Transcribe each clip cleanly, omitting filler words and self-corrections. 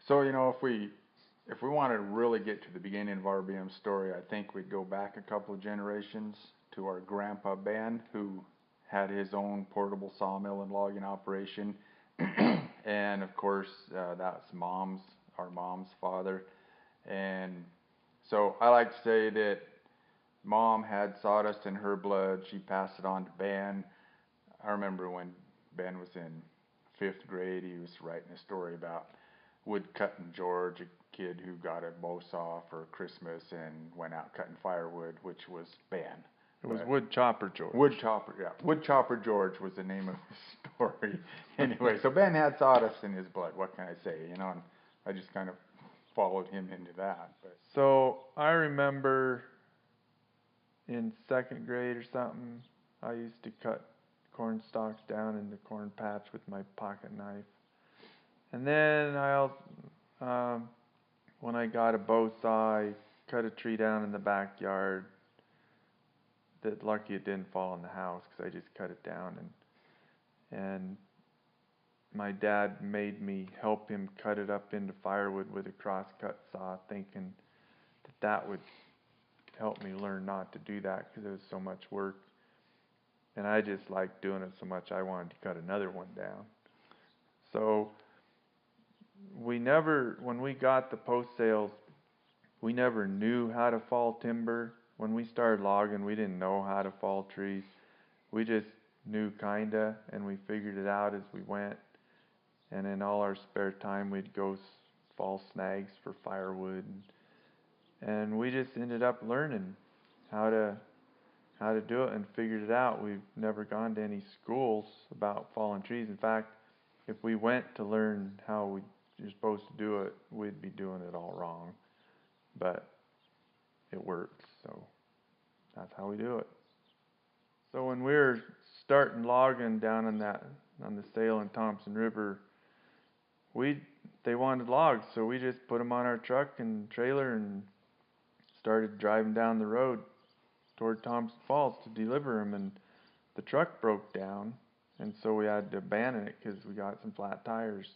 So, if we wanted to really get to the beginning of RBM's story, I think we'd go back a couple of generations to our grandpa Ben, who had his own portable sawmill and logging operation. And of course, that's our mom's father. And so I like to say that mom had sawdust in her blood. She passed it on to Ben. I remember when Ben was in fifth grade, he was writing a story about Woodcutting George, a kid who got a bow saw for Christmas and went out cutting firewood, which was Ben. It was Wood Chopper George. Wood Chopper George was the name of the story. Anyway, so Ben had sawdust in his blood. What can I say? And I just kind of followed him into that. But So I remember in second grade or something, I used to cut corn stalks down in the corn patch with my pocket knife. And then when I got a bow saw, I cut a tree down in the backyard. That lucky it didn't fall in the house because I just cut it down, and my dad made me help him cut it up into firewood with a crosscut saw, thinking that would help me learn not to do that because it was so much work. And I just liked doing it so much I wanted to cut another one down. So when we got the post sales, we never knew how to fall timber. When we started logging, we didn't know how to fall trees. We just knew kinda, and we figured it out as we went. And in all our spare time, we'd go fall snags for firewood, and we just ended up learning how to do it and figured it out. We've never gone to any schools about falling trees. In fact, if we went to learn how you're supposed to do it, we'd be doing it all wrong. But it works, so that's how we do it. So when we were starting logging down on the Sale and Thompson River, they wanted logs, so we just put them on our truck and trailer and started driving down the road toward Thompson Falls to deliver them. And the truck broke down, and so we had to abandon it because we got some flat tires.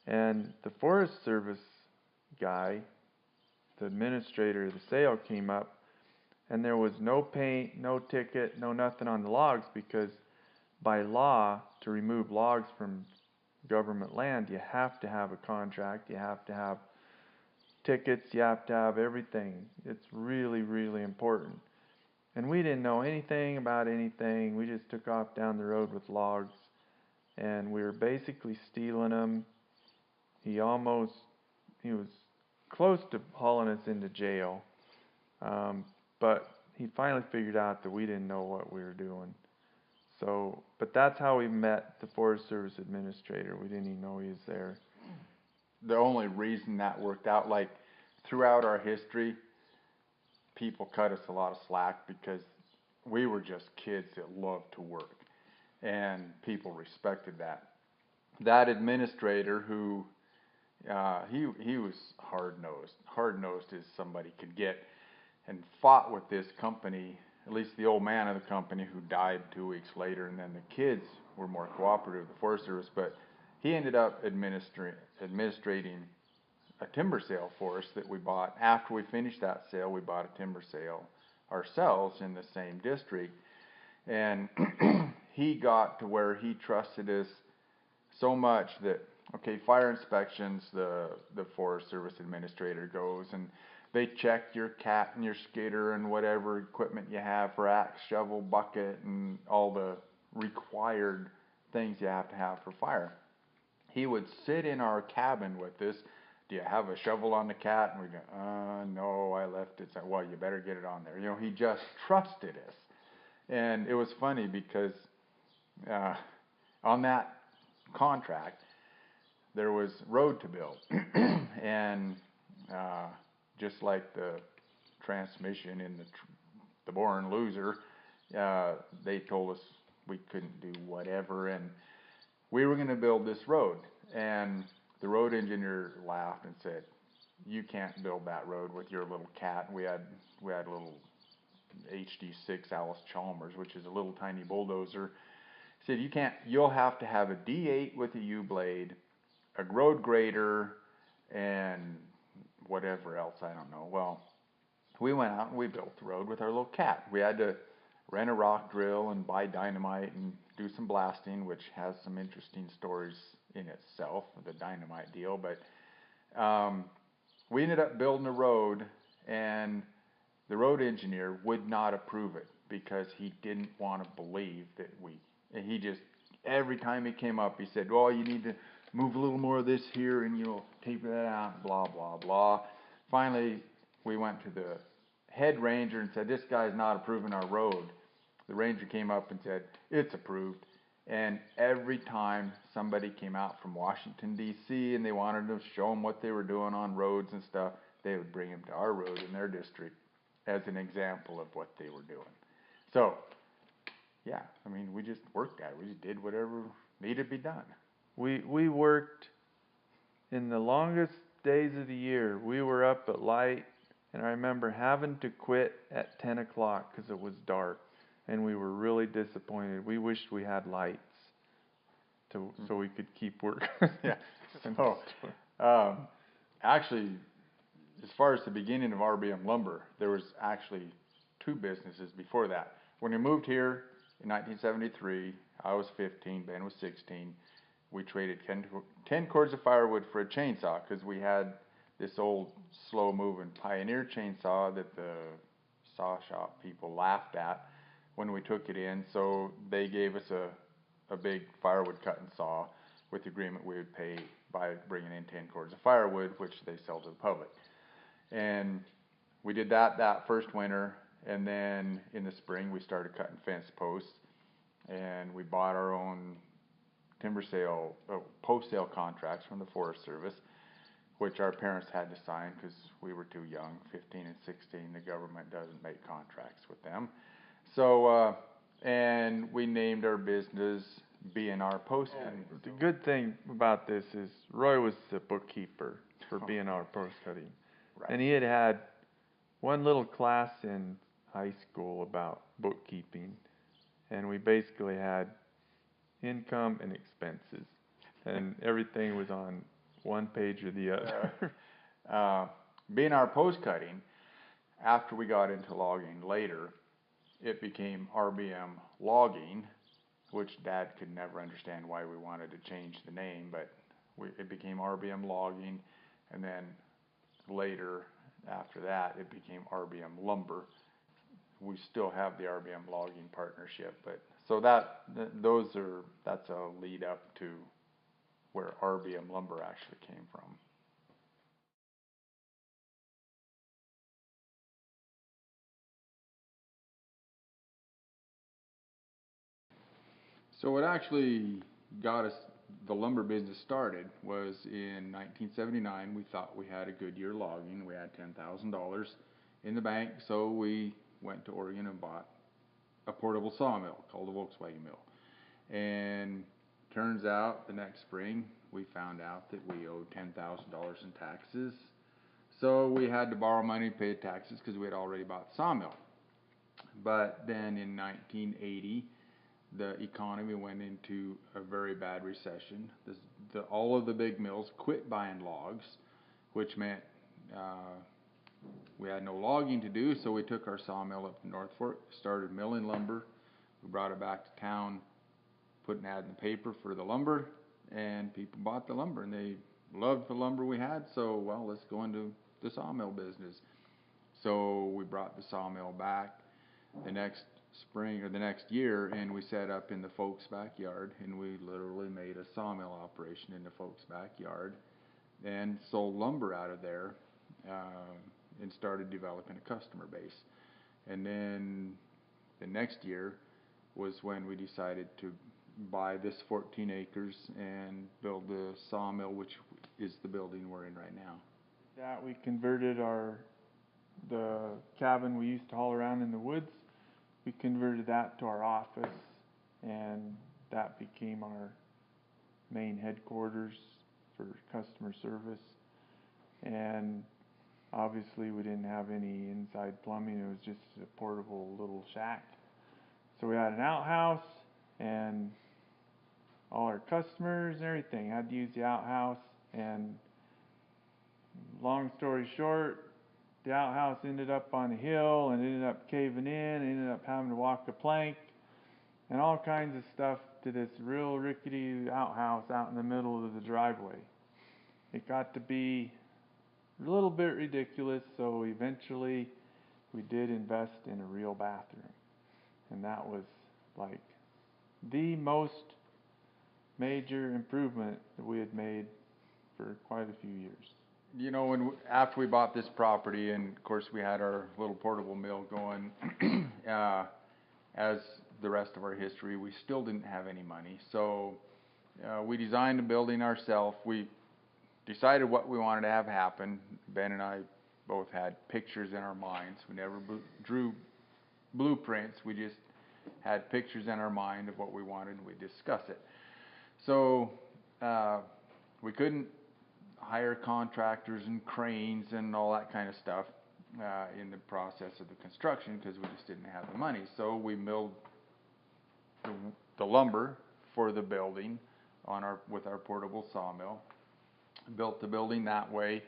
And the Forest Service guy, the administrator of the sale, came up, and there was no paint, no ticket, no nothing on the logs, because by law, to remove logs from government land, you have to have a contract, you have to have tickets, you have to have everything. It's really, really important. And we didn't know anything about anything. We just took off down the road with logs, and we were basically stealing them. He was close to hauling us into jail, but he finally figured out that we didn't know what we were doing. So, but that's how we met the Forest Service administrator. We didn't even know he was there. the only reason that worked out, like throughout our history, people cut us a lot of slack because we were just kids that loved to work, and people respected that. That administrator who he was hard nosed as somebody could get, and fought with this company. At least the old man of the company, who died 2 weeks later, and then the kids were more cooperative with the Forest Service. But he ended up administrating a timber sale for us that we bought. After we finished that sale, we bought a timber sale ourselves in the same district, and he got to where he trusted us so much that, okay, fire inspections, the Forest Service administrator goes and they check your cat and your skidder and whatever equipment you have for axe, shovel, bucket, and all the required things you have to have for fire. He would sit in our cabin with us. Do you have a shovel on the cat? And we go, no, I left it. So, well, you better get it on there. He just trusted us. And it was funny because on that contract, there was road to build. And just like the transmission in the Born Loser, they told us we couldn't do whatever, and we were going to build this road. And the road engineer laughed and said, "You can't build that road with your little cat." We had a little HD6 Alice Chalmers, which is a little tiny bulldozer. He said, "You can't. You'll have to have a D8 with a U blade, a road grader, and whatever else, I don't know. Well, we went out and we built the road with our little cat. We had to rent a rock drill and buy dynamite and do some blasting, which has some interesting stories in itself, the dynamite deal. But we ended up building a road, and the road engineer would not approve it because he didn't want to believe that he just, every time he came up, he said, well, you need to move a little more of this here and you'll taper that out, blah, blah, blah. Finally, we went to the head ranger and said, this guy's not approving our road. The ranger came up and said, it's approved. And every time somebody came out from Washington, D.C., and they wanted to show them what they were doing on roads and stuff, they would bring them to our road in their district as an example of what they were doing. So, yeah, I mean, we just worked at it. We just did whatever needed to be done. We worked in the longest days of the year. We were up at light, and I remember having to quit at 10 o'clock because it was dark, and we were really disappointed. We wished we had lights so we could keep working. Yeah. So, actually, as far as the beginning of RBM Lumber, there was actually two businesses before that. When we moved here in 1973, I was 15, Ben was 16. We traded 10 cords of firewood for a chainsaw because we had this old slow-moving Pioneer chainsaw that the saw shop people laughed at when we took it in. So they gave us a big firewood cutting saw with the agreement we would pay by bringing in 10 cords of firewood, which they sell to the public. And we did that first winter, and then in the spring we started cutting fence posts, and we bought our own timber sale, post sale contracts from the Forest Service, which our parents had to sign because we were too young, 15 and 16. The government doesn't make contracts with them. So, and we named our business B&R Post Cutting. The good thing about this is Roy was the bookkeeper for B&R Post Cutting. Right. And he had one little class in high school about bookkeeping, and we basically had income and expenses, and everything was on one page or the other. B&R Post Cutting, after we got into logging later, it became RBM Logging, which Dad could never understand why we wanted to change the name, but it became RBM Logging, and then later, after that, it became RBM Lumber. We still have the RBM Logging partnership, but so that's a lead up to where RBM Lumber actually came from. So what actually got us the lumber business started was in 1979. We thought we had a good year logging. We had $10,000 in the bank, so we went to Oregon and bought a portable sawmill called a Volkswagen mill. And turns out the next spring we found out that we owed $10,000 in taxes. So we had to borrow money to pay taxes because we had already bought the sawmill. But then in 1980, the economy went into a very bad recession. All of the big mills quit buying logs, which meant we had no logging to do, so we took our sawmill up to North Fork, started milling lumber. We brought it back to town, put an ad in the paper for the lumber, and people bought the lumber, and they loved the lumber we had, so, well, let's go into the sawmill business. So we brought the sawmill back the next spring or the next year, and we set up in the folks' backyard, and we literally made a sawmill operation in the folks' backyard and sold lumber out of there, and started developing a customer base. And then the next year was when we decided to buy this 14 acres and build the sawmill, which is the building we're in right now. That we converted the cabin we used to haul around in the woods. We converted that to our office, and that became our main headquarters for customer service. And obviously we didn't have any inside plumbing. It was just a portable little shack. So we had an outhouse, and all our customers and everything had to use the outhouse. And long story short, the outhouse ended up on a hill and ended up caving in, ended up having to walk a plank and all kinds of stuff to this real rickety outhouse out in the middle of the driveway. It got to be a little bit ridiculous, so eventually we did invest in a real bathroom. And that was like the most major improvement that we had made for quite a few years. You know, after we bought this property, and of course we had our little portable mill going, as the rest of our history, we still didn't have any money. So we designed a building ourselves. We decided what we wanted to have happen. Ben and I both had pictures in our minds. We never drew blueprints. We just had pictures in our mind of what we wanted, and we discussed it. So we couldn't hire contractors and cranes and all that kind of stuff in the process of the construction because we just didn't have the money. So we milled the lumber for the building with our portable sawmill. Built the building that way.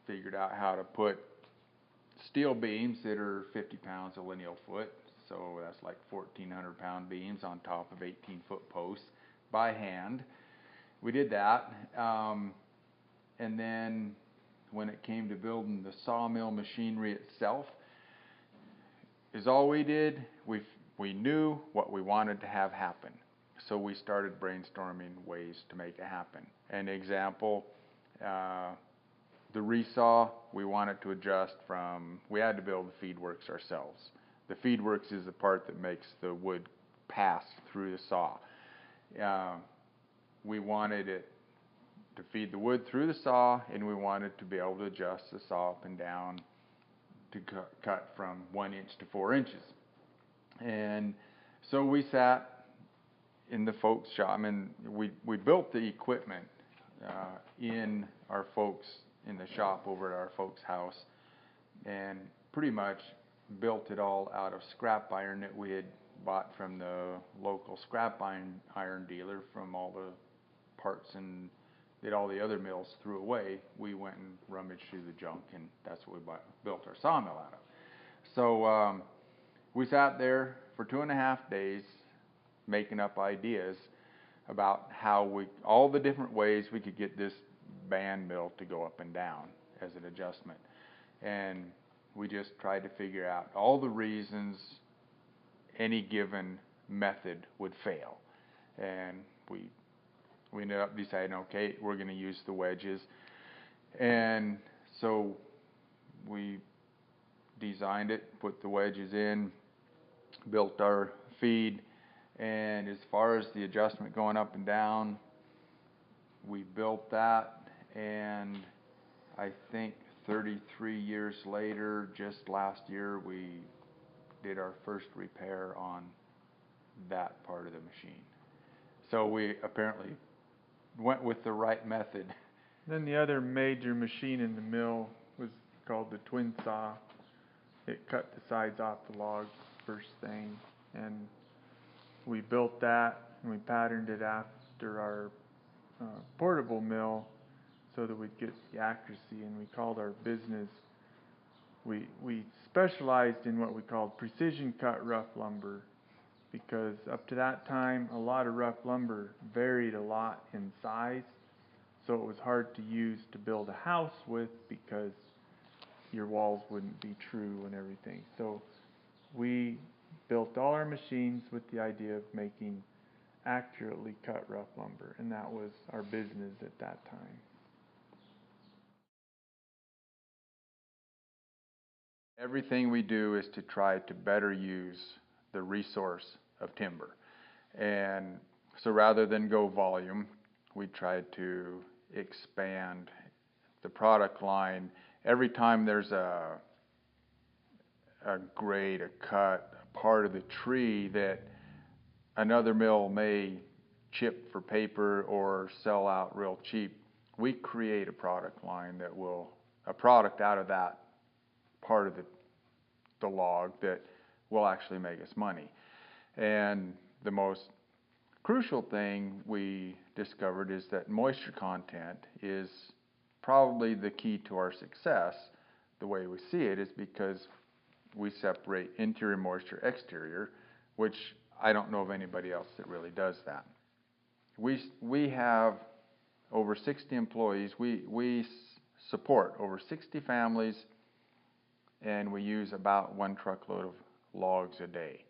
Figured out how to put steel beams that are 50 pounds a lineal foot. So that's like 1,400 pound beams on top of 18-foot posts by hand. We did that, and then when it came to building the sawmill machinery itself, is all we did. We knew what we wanted to have happen, so we started brainstorming ways to make it happen. An example, the resaw, we wanted to adjust from. We had to build the feed works ourselves. The feed works is the part that makes the wood pass through the saw. We wanted it to feed the wood through the saw, and we wanted to be able to adjust the saw up and down to cut from 1 inch to 4 inches. And so we sat in the folks' shop. I mean, we built the equipment in our folks in the shop over at our folks' house, and pretty much built it all out of scrap iron that we had bought from the local scrap iron dealer from all the parts and that all the other mills threw away. We went and rummaged through the junk, and that's what we built our sawmill out of. So we sat there for 2.5 days making up ideas about all the different ways we could get this band mill to go up and down as an adjustment. And we just tried to figure out all the reasons any given method would fail. And we ended up deciding, okay, we're going to use the wedges. And so we designed it, put the wedges in, built our feed, and as far as the adjustment going up and down, we built that, and I think 33 years later, just last year, we did our first repair on that part of the machine. So we apparently went with the right method. Then the other major machine in the mill was called the twin saw. It cut the sides off the logs first thing, and we built that, and we patterned it after our portable mill so that we'd get the accuracy, and we called our business, we specialized in what we called precision cut rough lumber, because up to that time a lot of rough lumber varied a lot in size, so it was hard to use to build a house with because your walls wouldn't be true and everything. So we built all our machines with the idea of making accurately cut rough lumber, and that was our business at that time. Everything we do is to try to better use the resource of timber. And so rather than go volume, we try to expand the product line. Every time there's a grade, a cut, a part of the tree that another mill may chip for paper or sell out real cheap, we create a product line a product out of that part of the log that will actually make us money. And the most crucial thing we discovered is that moisture content is probably the key to our success, the way we see it, is because we separate interior moisture, exterior, which I don't know of anybody else that really does that. We have over 60 employees. We support over 60 families, and we use about 1 truckload of logs a day.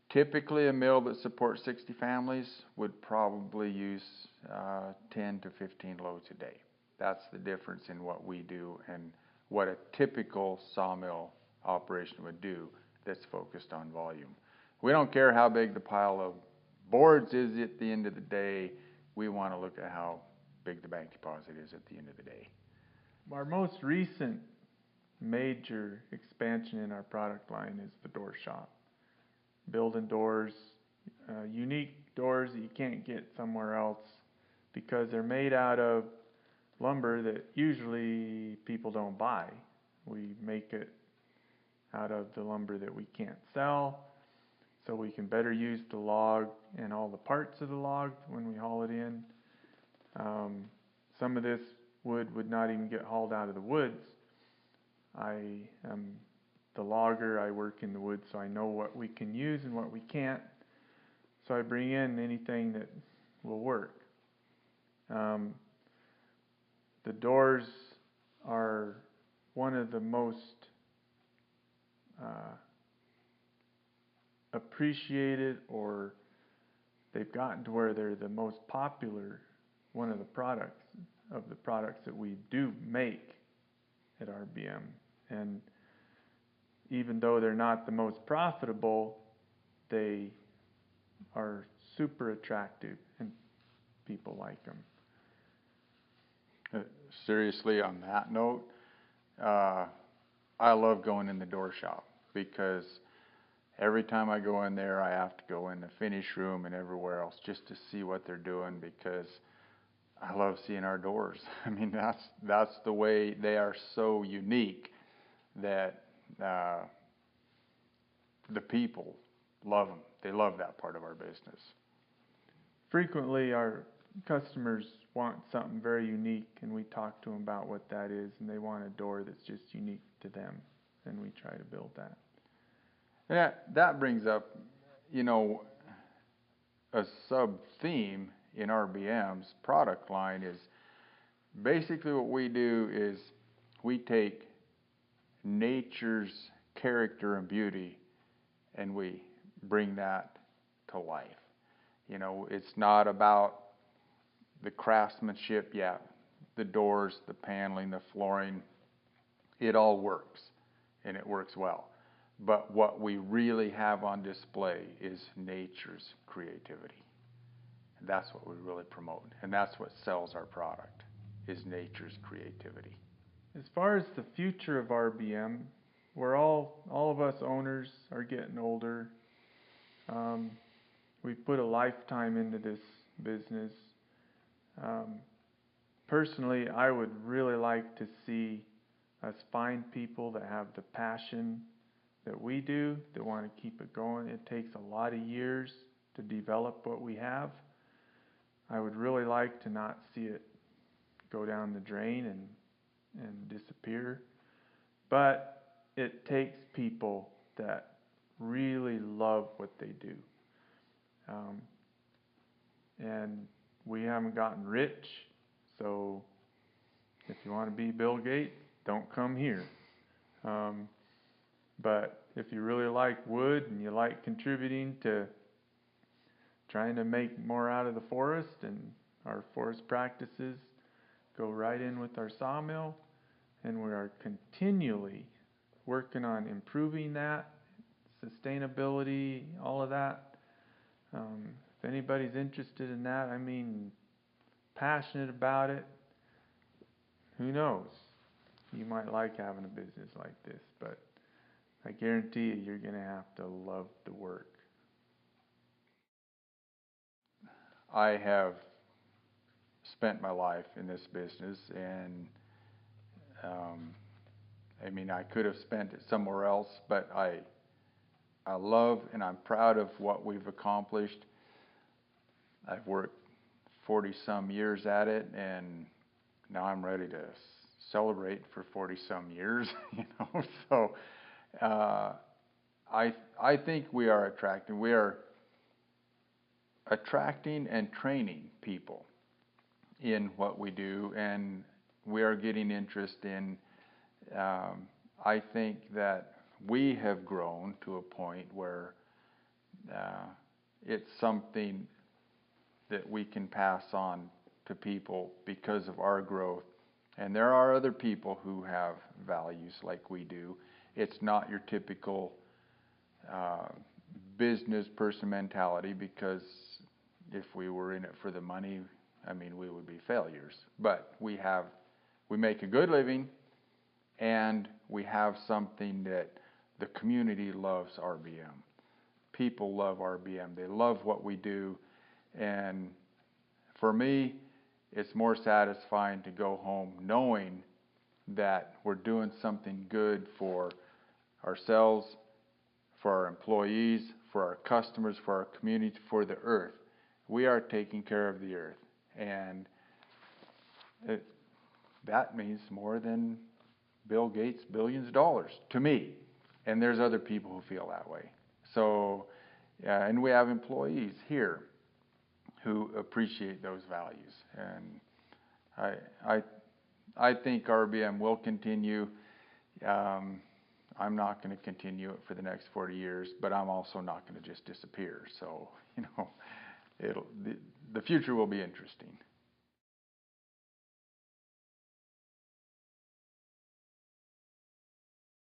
Typically, a mill that supports 60 families would probably use 10 to 15 loads a day. That's the difference in what we do and what a typical sawmill operation would do that's focused on volume. We don't care how big the pile of boards is at the end of the day. We want to look at how big the bank deposit is at the end of the day. Our most recent major expansion in our product line is the door shop. Building doors, unique doors that you can't get somewhere else because they're made out of lumber that usually people don't buy. We make it out of the lumber that we can't sell, so we can better use the log and all the parts of the log when we haul it in. Some of this wood would not even get hauled out of the woods. I am the logger. I work in the woods, so I know what we can use and what we can't. So I bring in anything that will work. The doors are one of the most appreciated, or they've gotten to where they're the most popular, one of the products that we do make at RBM. And even though they're not the most profitable, they are super attractive and people like them. Seriously, on that note, I love going in the door shop because every time I go in there, I have to go in the finish room and everywhere else just to see what they're doing, because I love seeing our doors. I mean, that's the way they are, so unique that the people love them. They love that part of our business. Frequently, our customers want something very unique, and we talk to them about what that is, and they want a door that's just unique to them, and we try to build that. Yeah, that brings up, a sub-theme in RBM's product line is basically what we do is we take nature's character and beauty and we bring that to life. It's not about the craftsmanship yet. The doors, the paneling, the flooring, it all works, and it works well. But what we really have on display is nature's creativity. And that's what we really promote. And that's what sells our product, is nature's creativity. As far as the future of RBM, we're all of us owners are getting older. We put a lifetime into this business. Personally, I would really like to see us find people that have the passion that we do, that want to keep it going. It takes a lot of years to develop what we have. I would really like to not see it go down the drain and disappear. But it takes people that really love what they do. And we haven't gotten rich, so if you want to be Bill Gates, don't come here. But if you really like wood and you like contributing to trying to make more out of the forest, and our forest practices go right in with our sawmill, and we are continually working on improving that, sustainability, all of that. If anybody's interested in that, passionate about it, who knows? You might like having a business like this, but I guarantee you're going to have to love the work. I have spent my life in this business, and I could have spent it somewhere else, but I love and I'm proud of what we've accomplished. I've worked 40 some years at it, and now I'm ready to celebrate for 40 some years, you know. So I think we are attracting and training people in what we do, and we are getting interest in. I think that we have grown to a point where uh, it's something that we can pass on to people because of our growth. And there are other people who have values like we do. It's not your typical uh, business person mentality, because if we were in it for the money, I mean, we would be failures. But we make a good living, and we have something that the community loves. RBM. People love RBM. They love what we do. And for me, it's more satisfying to go home knowing that we're doing something good for ourselves, for our employees, for our customers, for our community, for the earth. We are taking care of the earth. And it, that means more than Bill Gates' billions of dollars to me. And there's other people who feel that way. So, and we have employees here who appreciate those values. And I, I, I think RBM will continue. I'm not going to continue it for the next 40 years, but I'm also not going to just disappear. So, you know, the future will be interesting.